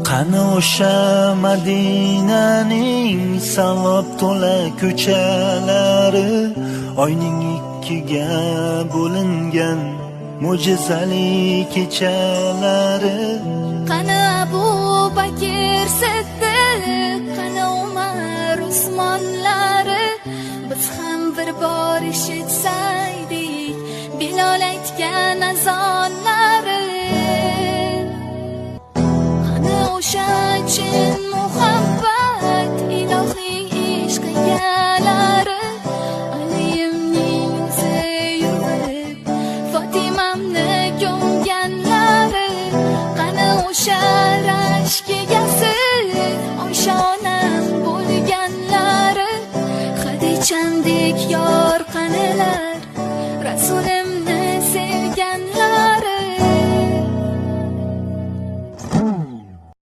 Qani o'sha Madinaning savob to'la ko'chalari, oyning ikkiga bo'lingan mo'jizali kechalari. Qani Abu Bakr Siddiq, qani Umar Usmonlari, biz ham bir bor eshitsaydik Bilol aytgan azonlari. Qani o'sha chin